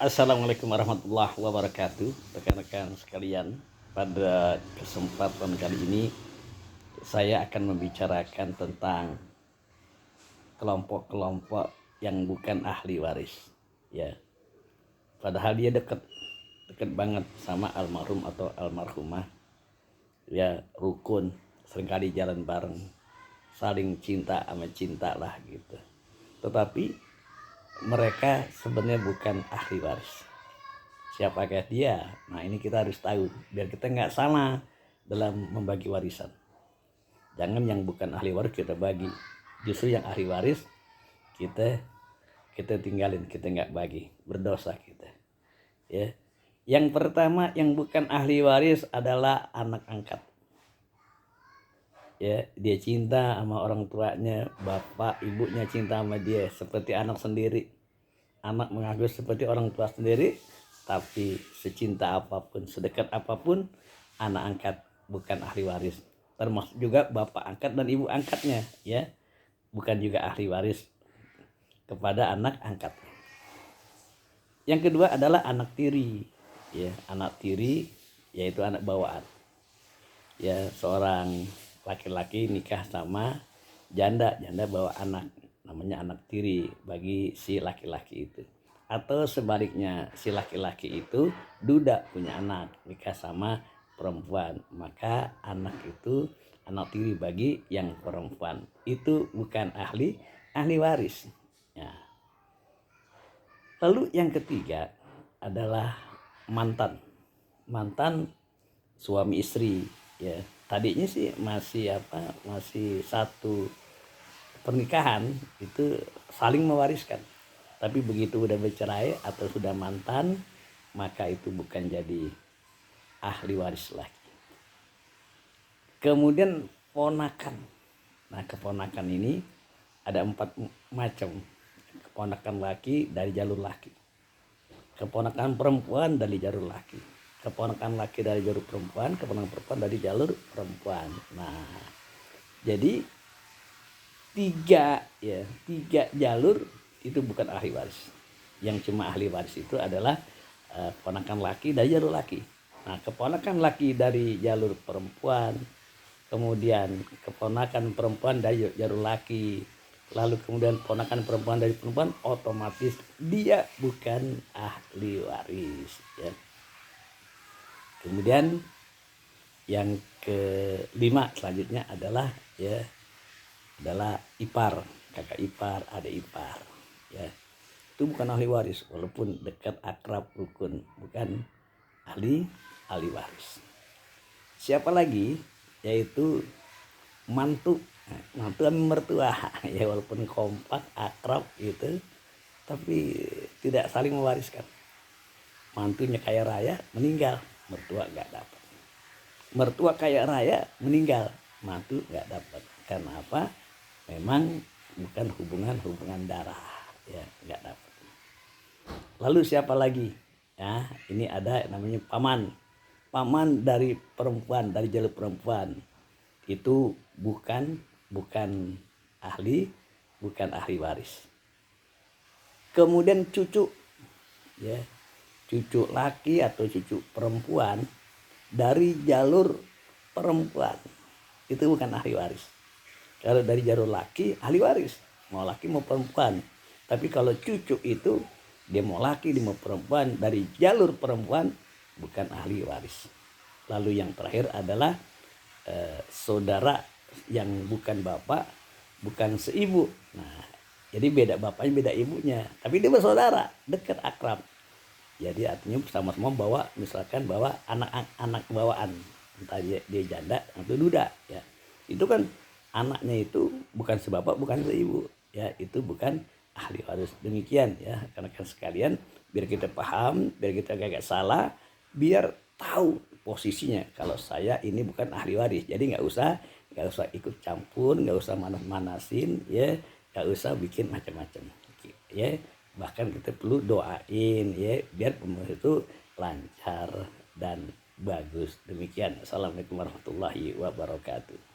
Assalamualaikum warahmatullahi wabarakatuh, rekan-rekan sekalian. Pada kesempatan kali ini saya akan membicarakan tentang kelompok-kelompok yang bukan ahli waris. Ya, padahal dia dekat banget sama almarhum atau almarhumah. Ya, rukun, seringkali jalan bareng, saling cinta sama cinta lah gitu. Tetapi mereka sebenarnya bukan ahli waris. Siapakah dia? Nah, ini kita harus tahu biar kita nggak salah dalam membagi warisan. Jangan yang bukan ahli waris kita bagi, justru yang ahli waris kita tinggalin, kita nggak bagi, berdosa kita. Ya, yang pertama yang bukan ahli waris adalah anak angkat. Ya, dia cinta sama orang tuanya, bapak ibunya cinta sama dia seperti anak sendiri. Anak mengaku seperti orang tua sendiri, tapi secinta apapun, sedekat apapun, anak angkat bukan ahli waris. Termasuk juga bapak angkat dan ibu angkatnya, ya, bukan juga ahli waris kepada anak angkat. Yang kedua adalah anak tiri, ya, anak tiri yaitu anak bawaan. Ya, seorang laki-laki nikah sama janda bawa anak, namanya anak tiri bagi si laki-laki itu. Atau sebaliknya, si laki-laki itu duda punya anak, nikah sama perempuan, maka anak itu anak tiri bagi yang perempuan. Itu bukan ahli waris. Ya. Lalu yang ketiga adalah mantan suami istri, ya. Tadinya sih masih satu pernikahan, itu saling mewariskan. Tapi begitu udah bercerai atau sudah mantan, maka itu bukan jadi ahli waris lagi. Kemudian ponakan. Nah, keponakan ini ada 4 macam. Keponakan laki dari jalur laki, keponakan perempuan dari jalur laki, keponakan laki dari jalur perempuan, keponakan perempuan dari jalur perempuan. Nah, jadi tiga jalur itu bukan ahli waris. Yang cuma ahli waris itu adalah keponakan laki dari jalur laki. Nah, keponakan laki dari jalur perempuan, kemudian keponakan perempuan dari jalur laki, lalu kemudian keponakan perempuan dari perempuan, otomatis dia bukan ahli waris, ya. Kemudian yang kelima selanjutnya adalah ipar, kakak ipar, adik ipar, ya. Itu bukan ahli waris walaupun dekat, akrab, rukun, bukan ahli waris. Siapa lagi? Yaitu mantu dan mertua, ya, walaupun kompak, akrab gitu, tapi tidak saling mewariskan. Mantunya kaya raya meninggal, mertua nggak dapat. Mertua kaya raya meninggal, mantu nggak dapat. Karena apa? Memang bukan hubungan darah, ya, nggak dapat. Lalu siapa lagi? Ya, ini ada namanya paman dari perempuan, dari jalur perempuan. Itu bukan ahli waris. Kemudian cucu, ya, cucu laki atau cucu perempuan dari jalur perempuan, itu bukan ahli waris. Kalau dari jalur laki, ahli waris, mau laki mau perempuan. Tapi kalau cucu itu dia mau laki dia mau perempuan dari jalur perempuan, bukan ahli waris. Lalu yang terakhir adalah saudara yang bukan bapak, bukan seibu. Nah, jadi beda bapaknya beda ibunya, tapi dia bersaudara, dekat, akrab. Jadi artinya sama-sama bawa, misalkan bawa anak bawaan, entah dia janda atau duda, ya. Itu kan anaknya itu bukan sebapak, bukan seibu, ya, itu bukan ahli waris. Demikian, ya, karena kan sekalian, biar kita paham, biar kita gak salah, biar tahu posisinya. Kalau saya ini bukan ahli waris, jadi nggak usah ikut campur, nggak usah manasin, ya, nggak usah bikin macam-macam, ya. Bahkan kita perlu doain, ya, biar pemilu itu lancar dan bagus. Demikian. Assalamualaikum warahmatullahi wabarakatuh.